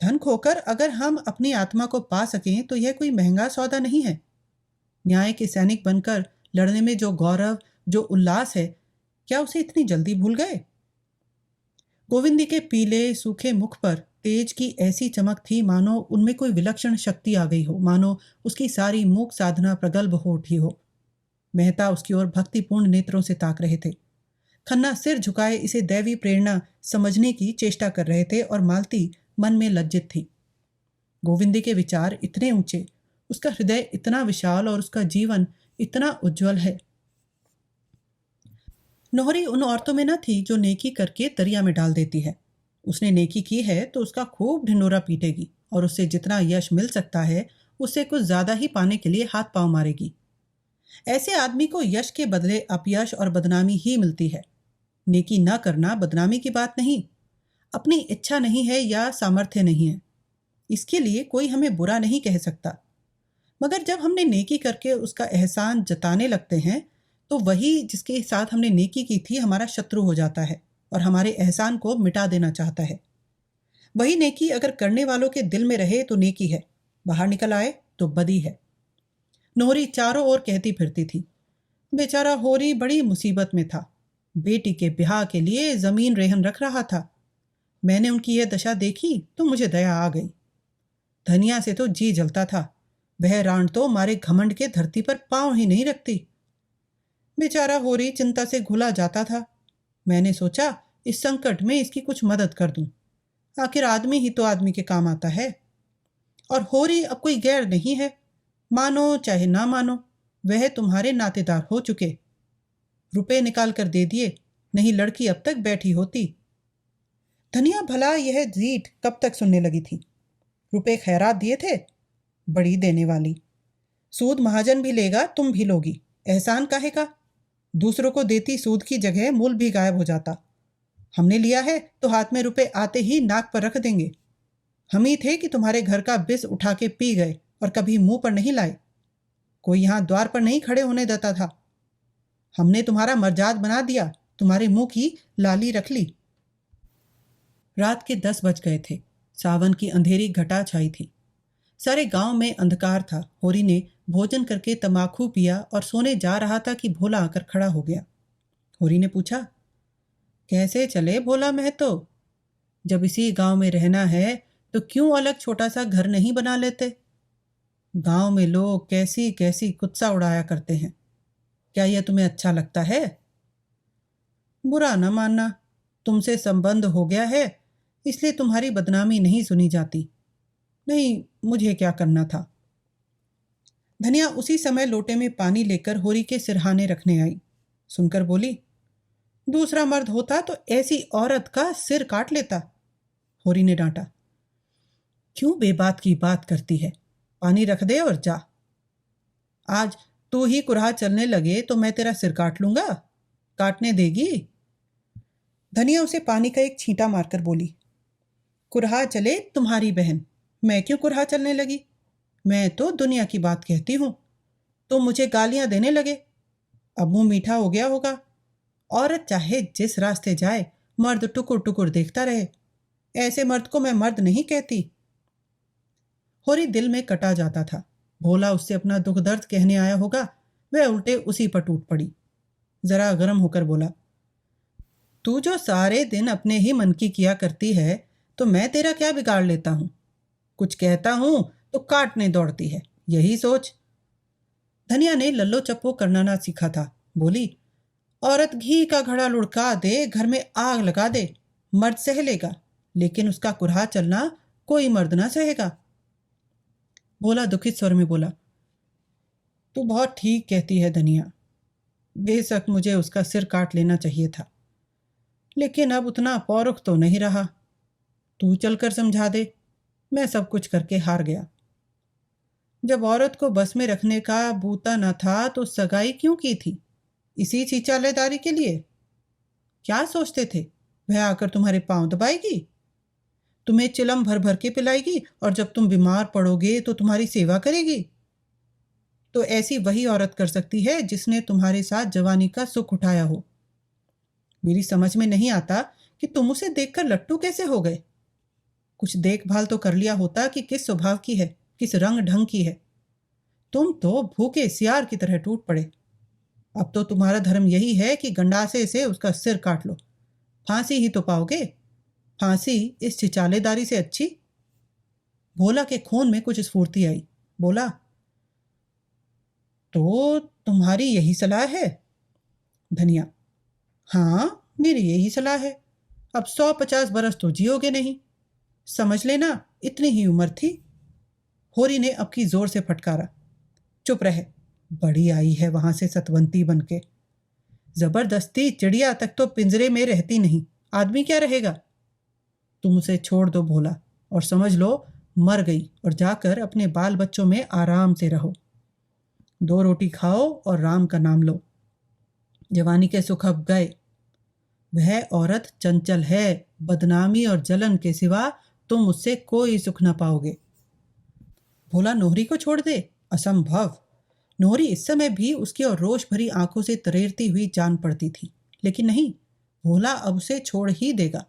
धन खोकर अगर हम अपनी आत्मा को पा सकें तो यह कोई महंगा सौदा नहीं है। न्याय के सैनिक बनकर लड़ने में जो गौरव, जो उल्लास है, क्या उसे इतनी जल्दी भूल गए? गोविंदी के पीले सूखे मुख पर तेज की ऐसी चमक थी मानो उनमें कोई विलक्षण शक्ति आ गई हो, मानो उसकी सारी मूक साधना प्रगल्भ हो उठी हो। मेहता उसकी ओर भक्तिपूर्ण नेत्रों से ताक रहे थे। खन्ना सिर झुकाए इसे दैवी प्रेरणा समझने की चेष्टा कर रहे थे और मालती मन में लज्जित थी। गोविंदी के विचार इतने ऊंचे, उसका हृदय इतना विशाल और उसका जीवन इतना उज्जवल है। नोहरी उन औरतों में न थी जो नेकी करके दरिया में डाल देती है। उसने नेकी की है तो उसका खूब ढिंडोरा पीटेगी और उससे जितना यश मिल सकता है उससे कुछ ज्यादा ही पाने के लिए हाथ पांव मारेगी। ऐसे आदमी को यश के बदले अपयश और बदनामी ही मिलती है। नेकी न करना बदनामी की बात नहीं, अपनी इच्छा नहीं है या सामर्थ्य नहीं है, इसके लिए कोई हमें बुरा नहीं कह सकता। मगर जब हमने नेकी करके उसका एहसान जताने लगते हैं तो वही जिसके साथ हमने नेकी की थी हमारा शत्रु हो जाता है और हमारे एहसान को मिटा देना चाहता है। वही नेकी अगर करने वालों के दिल में रहे तो नेकी है, बाहर निकल आए तो बदी है। नोहरी चारों ओर कहती फिरती थी। बेचारा होरी बड़ी मुसीबत में था। बेटी के ब्याह के लिए जमीन रेहन रख रहा था। मैंने उनकी यह दशा देखी तो मुझे दया आ गई। धनिया से तो जी जलता था, वह राण तो मारे घमंड के धरती पर पांव ही नहीं रखती। बेचारा होरी चिंता से घुला जाता था। मैंने सोचा इस संकट में इसकी कुछ मदद कर दूं, आखिर आदमी ही तो आदमी के काम आता है। और होरी अब कोई गैर नहीं है, मानो चाहे ना मानो वह तुम्हारे नातेदार हो चुके। रुपए निकाल कर दे दिए, नहीं लड़की अब तक बैठी होती। धनिया भला यह जीत कब तक सुनने लगी थी। रुपए खैरात दिए थे, बड़ी देने वाली। सूद महाजन भी लेगा, तुम भी लोगी, एहसान काहे का। दूसरों को देती सूद की जगह मूल भी गायब हो जाता। हमने लिया है तो हाथ में रुपए आते ही नाक पर रख देंगे। हम ही थे कि तुम्हारे घर का बिस उठा के पी गए और कभी मुंह पर नहीं लाए। कोई यहां द्वार पर नहीं खड़े होने देता था। हमने तुम्हारा मर्जाद बना दिया, तुम्हारे मुंह की लाली रख ली। रात के 10 बज गए थे। सावन की अंधेरी घटा छाई थी। सारे गांव में अंधकार था। होरी ने भोजन करके तमाकू पिया और सोने जा रहा था कि भोला आकर खड़ा हो गया। होरी ने पूछा, कैसे चले भोला महतो? जब इसी गांव में रहना है तो क्यों अलग छोटा सा घर नहीं बना लेते? गांव में लोग कैसी कैसी कुत्सा उड़ाया करते हैं, क्या यह तुम्हें अच्छा लगता है? बुरा न मानना, तुमसे संबंध हो गया है इसलिए तुम्हारी बदनामी नहीं सुनी जाती। नहीं, मुझे क्या करना था। धनिया उसी समय लोटे में पानी लेकर होरी के सिरहाने रखने आई। सुनकर बोली, दूसरा मर्द होता तो ऐसी औरत का सिर काट लेता। होरी ने डांटा, क्यों बेबात की बात करती है? पानी रख दे और जा। आज तू ही कुराह चलने लगे तो मैं तेरा सिर काट लूंगा, काटने देगी? धनिया उसे पानी का एक छींटा मारकर बोली, कुराह चले तुम्हारी बहन, मैं क्यों कुराह चलने लगी? मैं तो दुनिया की बात कहती हूं। तो मुझे गालियां देने लगे। अब मुंह मीठा हो गया होगा। औरत चाहे जिस रास्ते जाए मर्द टुकुर टुकुर देखता रहे। ऐसे मर्द को मैं मर्द नहीं कहती। होरी दिल में कटा जाता था। भोला उससे अपना दुख दर्द कहने आया होगा, वह उल्टे उसी पर टूट पड़ी। जरा गर्म होकर बोला, तू जो सारे दिन अपने ही मन की किया करती है तो मैं तेरा क्या बिगाड़ लेता हूं? कुछ कहता हूं तो काटने दौड़ती है, यही सोच। धनिया ने लल्लो चप्पो करना ना सीखा था। बोली, औरत घी का घड़ा लुढ़का दे, घर में आग लगा दे, मर्द सह लेगा, लेकिन उसका कुराह चलना कोई मर्द ना सहेगा। भोला दुखित स्वर में बोला, तू बहुत ठीक कहती है धनिया, बेशक मुझे उसका सिर काट लेना चाहिए था, लेकिन अब उतना पौरुख तो नहीं रहा। तू चलकर समझा दे, मैं सब कुछ करके हार गया। जब औरत को बस में रखने का बूता न था तो सगाई क्यों की थी? इसी छिचालेदारी के लिए? क्या सोचते थे वह आकर तुम्हारे पांव दबाएगी, तुम्हें चिलम भर भर के पिलाएगी और जब तुम बीमार पड़ोगे तो तुम्हारी सेवा करेगी? तो ऐसी वही औरत कर सकती है जिसने तुम्हारे साथ जवानी का सुख उठाया हो। मेरी समझ में नहीं आता कि तुम उसे देखकर लट्टू कैसे हो गए। कुछ देखभाल तो कर लिया होता कि किस स्वभाव की है, किस रंग ढंग की है। तुम तो भूखे सियार की तरह टूट पड़े। अब तो तुम्हारा धर्म यही है कि गंडासे से उसका सिर काट लो, फांसी ही तो पाओगे। फांसी इस छिचालेदारी से अच्छी। भोला के खून में कुछ स्फूर्ति आई। बोला, तो तुम्हारी यही सलाह है? धनिया, हाँ, मेरी यही सलाह है। अब 150 बरस तो जियोगे नहीं। समझ लेना, इतनी ही उम्र थी। होरी ने अब की जोर से फटकारा। चुप रहे, बड़ी आई है वहां से सतवंती बनके। जबरदस्ती चिड़िया तक तो पिंजरे में रहती नहीं, आदमी क्या रहेगा। तुम उसे छोड़ दो भोला, और समझ लो मर गई, और जाकर अपने बाल बच्चों में आराम से रहो। 2 रोटी खाओ और राम का नाम लो। जवानी के सुख अब गए। वह औरत चंचल है, बदनामी और जलन के सिवा तुम उससे कोई सुख न पाओगे। भोला नोहरी को छोड़ दे? असंभव। नोहरी इस समय भी उसकी और रोष भरी आंखों से तरेरती हुई जान पड़ती थी, लेकिन नहीं, भोला अब उसे छोड़ ही देगा।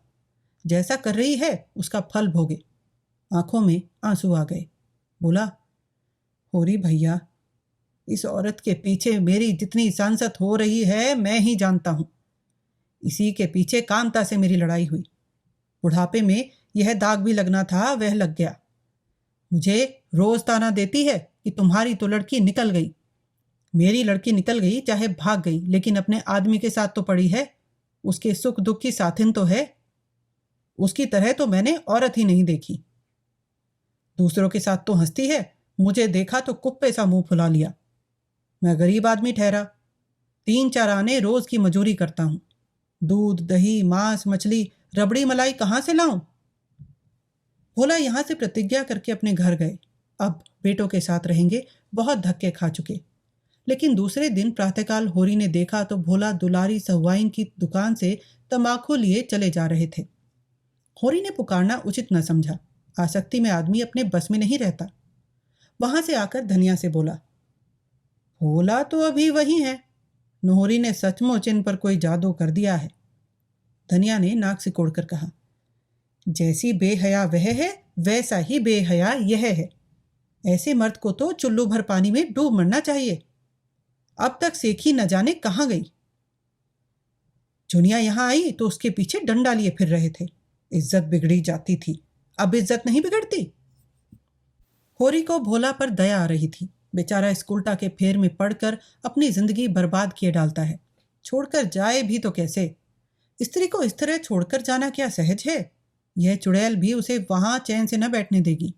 जैसा कर रही है उसका फल भोगे। आंखों में आंसू आ गए। बोला, होरी भैया, इस औरत के पीछे मेरी जितनी सांसत हो रही है मैं ही जानता हूं। इसी के पीछे कांता से मेरी लड़ाई हुई। बुढ़ापे में यह दाग भी लगना था, वह लग गया। मुझे रोज ताना देती है कि तुम्हारी तो लड़की निकल गई। मेरी लड़की निकल गई चाहे भाग गई, लेकिन अपने आदमी के साथ तो पड़ी है। उसके सुख दुख की साथिन तो है। उसकी तरह तो मैंने औरत ही नहीं देखी। दूसरों के साथ तो हंसती है, मुझे देखा तो कुप्पे सा मुंह फुला लिया। मैं गरीब आदमी ठहरा, 3-4 आने रोज की मजूरी करता हूं। दूध, दही, मांस, मछली, रबड़ी मलाई कहां से लाऊं? भोला यहां से प्रतिज्ञा करके अपने घर गए। अब बेटों के साथ रहेंगे, बहुत धक्के खा चुके। लेकिन दूसरे दिन प्रातःकाल होरी ने देखा तो भोला दुलारी सहुआइन की दुकान से तंबाकू लिए चले जा रहे थे। होरी ने पुकारना उचित न समझा। आसक्ति में आदमी अपने बस में नहीं रहता। वहां से आकर धनिया से बोला, भोला तो अभी वही है। नोहरी ने सचमुच इन पर कोई जादू कर दिया है। धनिया ने नाक सिकोड़कर कहा, जैसी बेहया वह है, वैसा ही बेहया यह है। ऐसे मर्द को तो चुल्लू भर पानी में डूब मरना चाहिए। अब तक सेखी न जाने कहां गई। जुनिया यहां आई तो उसके पीछे डंडा लिए फिर रहे थे। इज्जत बिगड़ी जाती थी, अब इज्जत नहीं बिगड़ती। होरी को भोला पर दया आ रही थी। बेचारा इस उल्टा के फेर में पड़कर अपनी जिंदगी बर्बाद किए डालता है। छोड़कर जाए भी तो कैसे? स्त्री को इस तरह छोड़कर जाना क्या सहज है? यह चुड़ैल भी उसे वहां चैन से न बैठने देगी।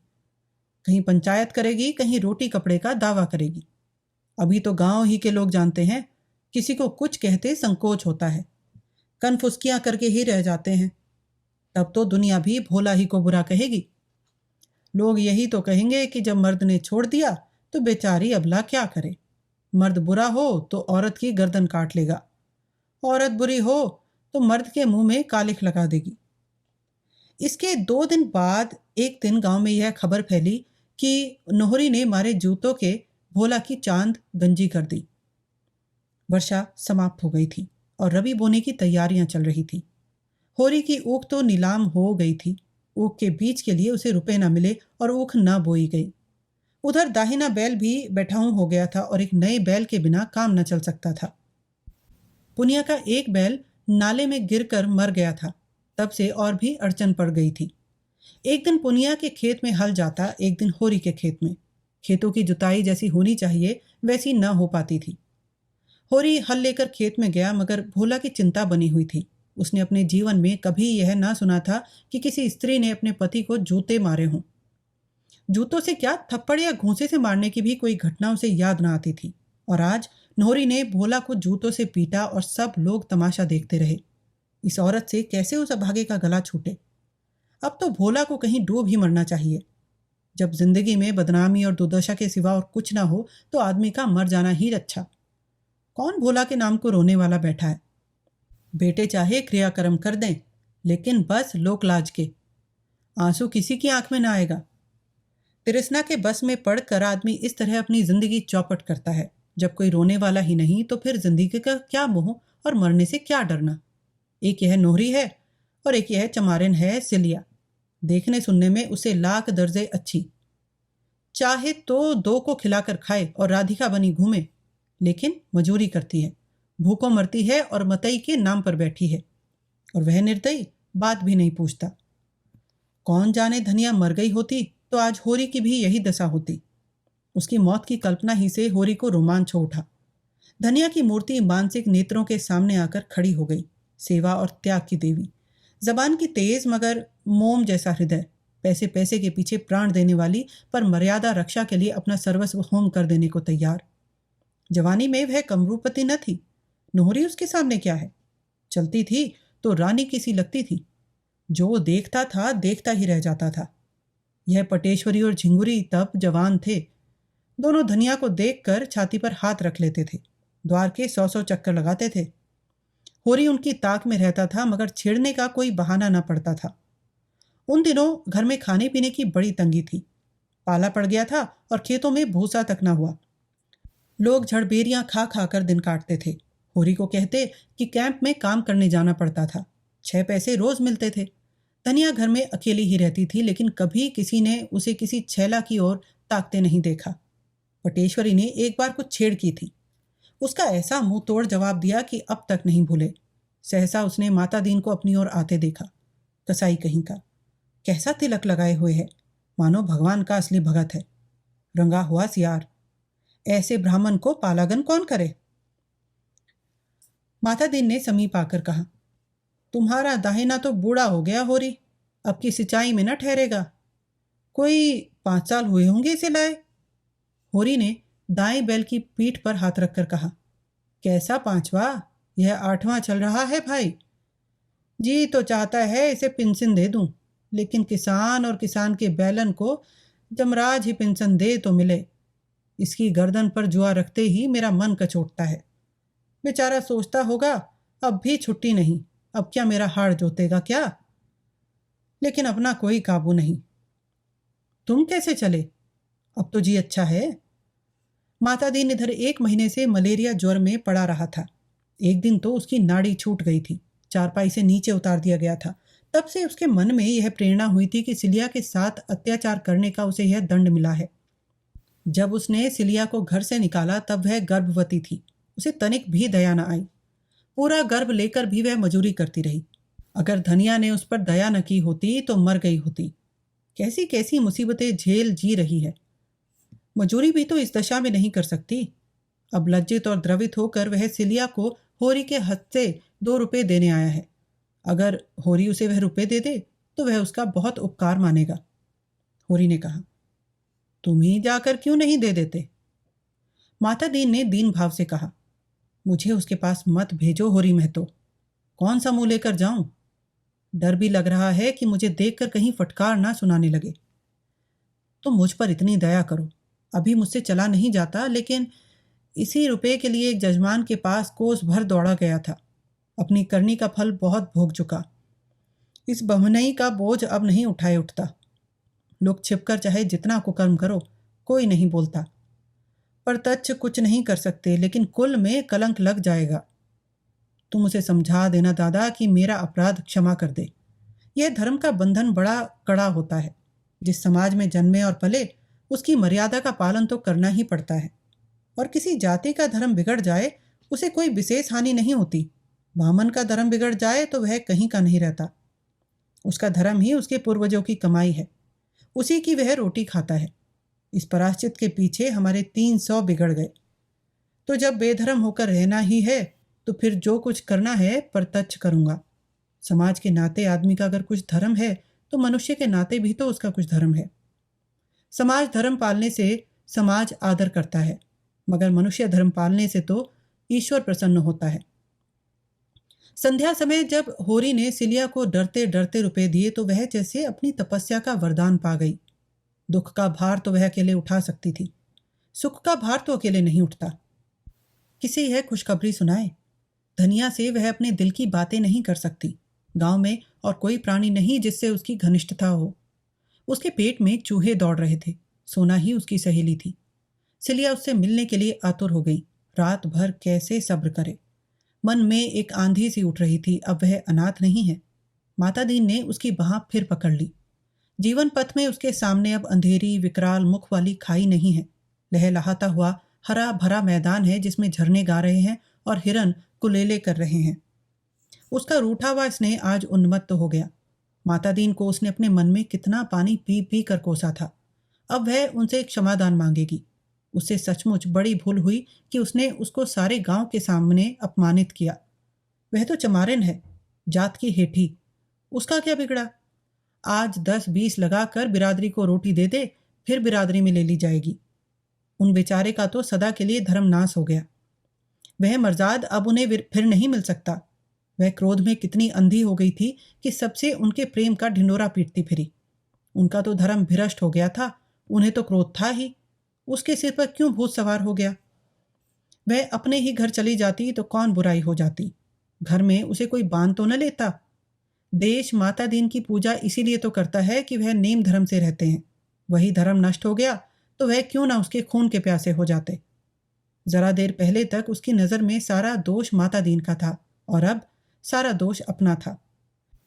कहीं पंचायत करेगी, कहीं रोटी कपड़े का दावा करेगी। अभी तो गांव ही के लोग जानते हैं, किसी को कुछ कहते संकोच होता है, कनफुसकियां करके ही रह जाते हैं। तब तो दुनिया भी भोला ही को बुरा कहेगी। लोग यही तो कहेंगे कि जब मर्द ने छोड़ दिया तो बेचारी अबला क्या करे। मर्द बुरा हो तो औरत की गर्दन काट लेगा, औरत बुरी हो तो मर्द के मुंह में कालिख लगा देगी। इसके 2 दिन बाद एक दिन गांव में यह खबर फैली कि नोहरी ने मारे जूतों के भोला की चांद गंजी कर दी। वर्षा समाप्त हो गई थी और रबी बोने की तैयारियां चल रही थी। होरी की ऊख तो नीलाम हो गई थी। ऊख के बीज के लिए उसे रुपए न मिले और ऊख न बोई गई। उधर दाहिना बैल भी बैठाऊं हो गया था और एक नए बैल के बिना काम न चल सकता था। पुनिया का एक बैल नाले में गिरकर मर गया था। तब से और भी अड़चन पड़ गई थी। एक दिन पुनिया के खेत में हल जाता, एक दिन होरी के खेत में। खेतों की जुताई जैसी होनी चाहिए वैसी न हो पाती थी। होरी हल लेकर खेत में गया, मगर भोला की चिंता बनी हुई थी। उसने अपने जीवन में कभी यह ना सुना था कि किसी स्त्री ने अपने पति को जूते मारे हों। जूतों से क्या, थप्पड़ या घूंसे से मारने की भी कोई घटना उसे याद ना आती थी। और आज नोहरी ने भोला को जूतों से पीटा और सब लोग तमाशा देखते रहे। इस औरत से कैसे उस अभागे का गला छूटे। अब तो भोला को कहीं डूब ही मरना चाहिए। जब जिंदगी में बदनामी और दुर्दशा के सिवा और कुछ ना हो तो आदमी का मर जाना ही अच्छा। कौन भोला के नाम को रोने वाला बैठा है? बेटे चाहे क्रियाकर्म कर दें, लेकिन बस लोक लाज के। आंसू किसी की आंख में ना आएगा। तिरसना के बस में पड़कर आदमी इस तरह अपनी जिंदगी चौपट करता है। जब कोई रोने वाला ही नहीं तो फिर जिंदगी का क्या मोह और मरने से क्या डरना। एक यह नोहरी है और एक यह चमारिन है सिलिया। देखने सुनने में उसे लाख दर्जे अच्छी। चाहे तो 2 को खिलाकर खाए और राधिका बनी घूमे, लेकिन मजूरी करती है, भूखों मरती है और मतई के नाम पर बैठी है। और वह निर्दयी बात भी नहीं पूछता। कौन जाने धनिया मर गई होती तो आज होरी की भी यही दशा होती। उसकी मौत की कल्पना ही से होरी को रोमांच हो उठा। धनिया की मूर्ति मानसिक नेत्रों के सामने आकर खड़ी हो गई। सेवा और त्याग की देवी, जबान की तेज मगर मोम जैसा हृदय, पैसे पैसे के पीछे प्राण देने वाली, पर मर्यादा रक्षा के लिए अपना सर्वस्व होम कर देने को तैयार। जवानी में वह कमरूपति न थी, नोहरी उसके सामने क्या है। चलती थी तो रानी की सी लगती थी, जो देखता था देखता ही रह जाता था। यह पटेश्वरी और झिंगुरी तब जवान थे, दोनों धनिया को देखकर छाती पर हाथ रख लेते थे, द्वार के 100 चक्कर लगाते थे। होरी उनकी ताक में रहता था, मगर छेड़ने का कोई बहाना न पड़ता था। उन दिनों घर में खाने पीने की बड़ी तंगी थी, पाला पड़ गया था और खेतों में भूसा तक न हुआ। लोग झड़बेरियां खा खा कर दिन काटते थे। होरी को कहते कि कैंप में काम करने जाना पड़ता था, 6 पैसे रोज मिलते थे। धनिया घर में अकेली ही रहती थी, लेकिन कभी किसी ने उसे किसी छैला की ओर ताकते नहीं देखा। पटेश्वरी ने एक बार कुछ छेड़ की थी, उसका ऐसा मुंह तोड़ जवाब दिया कि अब तक नहीं भूले। सहसा उसने माता दीन को अपनी ओर आते देखा। कसाई कहीं का, कैसा तिलक लगाए हुए है, मानो भगवान का असली भगत है। रंगा हुआ सियार, ऐसे ब्राह्मण को पालागन कौन करे। माता दीन ने समीप आकर कहा, तुम्हारा दाहिना तो बूढ़ा हो गया होरी, अब की सिंचाई में न ठहरेगा। कोई 5 साल हुए होंगे इसे लाए। होरी ने दाएं बैल की पीठ पर हाथ रखकर कहा, कैसा 5वां, यह 8वां चल रहा है भाई। जी तो चाहता है इसे पेंशन दे दूं, लेकिन किसान और किसान के बैलन को जमराज ही पेंशन दे तो मिले। इसकी गर्दन पर जुआ रखते ही मेरा मन कचोटता है। बेचारा सोचता होगा अब भी छुट्टी नहीं, अब क्या मेरा हाड़ जोतेगा क्या। लेकिन अपना कोई काबू नहीं। तुम कैसे चले, अब तो जी अच्छा है। माता दीन इधर 1 महीने से मलेरिया ज्वर में पड़ा रहा था। एक दिन तो उसकी नाड़ी छूट गई थी, चारपाई से नीचे उतार दिया गया था। तब से उसके मन में यह प्रेरणा हुई थी कि सिलिया के साथ अत्याचार करने का उसे यह दंड मिला है। जब उसने सिलिया को घर से निकाला तब वह गर्भवती थी, उसे तनिक भी दया न आई। पूरा गर्भ लेकर भी वह मजूरी करती रही। अगर धनिया ने उस पर दया न की होती तो मर गई होती। कैसी कैसी मुसीबतें झेल जी रही है। मजूरी भी तो इस दशा में नहीं कर सकती। अब लज्जित और द्रवित होकर वह सिलिया को होरी के हथ से 2 रुपए देने आया है। अगर होरी उसे वह रुपए दे दे तो वह उसका बहुत उपकार मानेगा। होरी ने कहा, तुम ही जाकर क्यों नहीं दे देते। माता दीन ने दीन भाव से कहा, मुझे उसके पास मत भेजो होरी महतो, कौन सा मुंह लेकर जाऊं। डर भी लग रहा है कि मुझे देखकर कहीं फटकार ना सुनाने लगे। तुम मुझ पर इतनी दया करो, अभी मुझसे चला नहीं जाता, लेकिन इसी रुपए के लिए एक जजमान के पास कोस भर दौड़ा गया था। अपनी करनी का फल बहुत भोग चुका। इस बहनई का बोझ अब नहीं उठाए उठता। लोग छिपकर चाहे जितना कुकर्म करो, कोई नहीं बोलता। प्रत्यक्ष कुछ नहीं कर सकते, लेकिन कुल में कलंक लग जाएगा। तुम उसे समझा देना दादा कि मेरा अपराध क्षमा कर दे। यह धर्म का बंधन बड़ा कड़ा होता है। जिस समाज में जन्मे और पले, उसकी मर्यादा का पालन तो करना ही पड़ता है। और किसी जाति का धर्म बिगड़ जाए उसे कोई विशेष हानि नहीं होती। ब्राह्मण का धर्म बिगड़ जाए तो वह कहीं का नहीं रहता। उसका धर्म ही उसके पूर्वजों की कमाई है, उसी की वह रोटी खाता है। इस पराश्चित के पीछे हमारे 300 बिगड़ गए। तो जब बेधर्म होकर रहना ही है तो फिर जो कुछ करना है प्रत्यक्ष करूंगा। समाज के नाते आदमी का अगर कुछ धर्म है तो मनुष्य के नाते भी तो उसका कुछ धर्म है। समाज धर्म पालने से समाज आदर करता है, मगर मनुष्य धर्म पालने से तो ईश्वर प्रसन्न होता है। संध्या समय जब होरी ने सिलिया को डरते डरते रुपए दिए तो वह जैसे अपनी तपस्या का वरदान पा गई। दुख का भार तो वह अकेले उठा सकती थी, सुख का भार तो अकेले नहीं उठता। किसे यह खुशखबरी सुनाए। धनिया से वह अपने दिल की बातें नहीं कर सकती। गांव में और कोई प्राणी नहीं जिससे उसकी घनिष्ठता हो। उसके पेट में चूहे दौड़ रहे थे, सोना ही उसकी सहेली थी। सिलिया उससे मिलने के लिए आतुर हो गई। रात भर कैसे सब्र करे। मन में एक आंधी सी उठ रही थी, अब वह अनाथ नहीं है। माता दीन ने उसकी बाह फिर पकड़ ली। जीवन पथ में उसके सामने अब अंधेरी विकराल मुख वाली खाई नहीं है। लहलहाता हुआ हरा भरा मैदान है जिसमें झरने गा रहे हैं और हिरन कुलेले कर रहे हैं। उसका रूठा हुआ स्नेह आज उन्मत्त हो गया। माता दीन को उसने अपने मन में कितना पानी पी पी कर कोसा था। अब वह उनसे क्षमादान मांगेगी। उससे सचमुच बड़ी भूल हुई कि उसने उसको सारे गांव के सामने अपमानित किया। वह तो चमारिन है, जात की हेठी, उसका क्या बिगड़ा? आज 10-20 लगाकर बिरादरी को रोटी दे दे, फिर बिरादरी में ले ली जाएगी। उन बेचारे का तो सदा के लिए धर्मनाश हो गया। वह मर्जाद अब उन्हें फिर नहीं मिल सकता। वह क्रोध में कितनी अंधी हो गई थी कि सबसे उनके प्रेम का ढिंडोरा पीटती फिरी। उनका तो धर्म भ्रष्ट हो गया था, उन्हें तो क्रोध था ही। उसके सिर पर क्यों भूत सवार हो गया? वह अपने ही घर चली जाती तो कौन बुराई हो जाती? घर में उसे कोई बांध तो न लेता। देश माता दीन की पूजा इसीलिए तो करता है कि वह नेम धर्म से रहते हैं। वही धर्म नष्ट हो गया तो वह क्यों ना उसके खून के प्यासे हो जाते। जरा देर पहले तक उसकी नज़र में सारा दोष माता दीन का था और अब सारा दोष अपना था।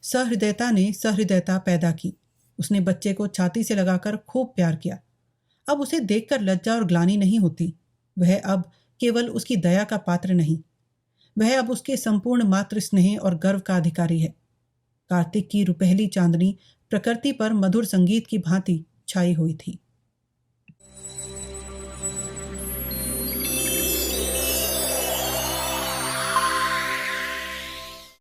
सहृदयता ने सहृदयता पैदा की। उसने बच्चे को छाती से लगाकर खूब प्यार किया। अब उसे देखकर लज्जा और ग्लानि नहीं होती। वह अब केवल उसकी दया का पात्र नहीं, वह अब उसके संपूर्ण मातृ स्नेह और गर्व का अधिकारी है। कार्तिक की रुपहली चांदनी प्रकृति पर मधुर संगीत की भांति छाई हुई थी।